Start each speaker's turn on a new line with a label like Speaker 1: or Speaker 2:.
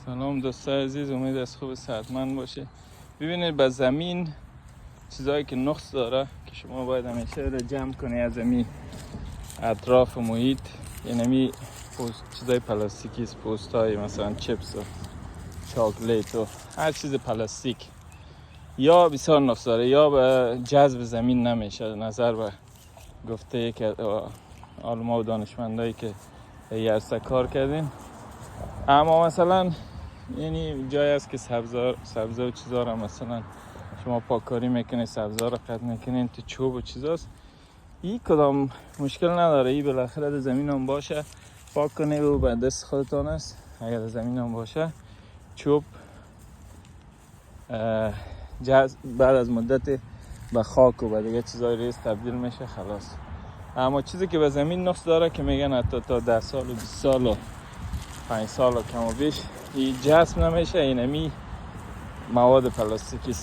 Speaker 1: سلام دوستای عزیز، امید از خوب صحتمند باشه. ببینید به زمین چیزایی که نقص داره که شما باید همیشه رو جمع کنی از زمین اطراف محیط، یعنی چیزای پلاستیکی، پوست های مثلا چپس و چاکلیت و هر چیز پلاستیک یا بسیار نقص داره یا به جذب زمین نمیشه نظر به گفته که علما و دانشمندایی که یرسه کار کردین. اما مثلا یعنی جای است که سبزه و چیزا رو مثلا شما پاککاری میکنید، سبزه رو قطع میکنید تو چوب و چیزاست، این کدام مشکل نداره. این بالاخره در زمین هم باشه پاک کنید و به دست خودتان است. اگر در زمین هم باشه چوب بعد از مدت به خاک و به دیگه چیزای ریز تبدیل میشه خلاص. اما چیزی که به زمین نقص داره که میگن حتی تا 10 سال و 20 سال و 5 سال و کم و بیش این جذب نمیشه، اینمی مواد پلاستیکی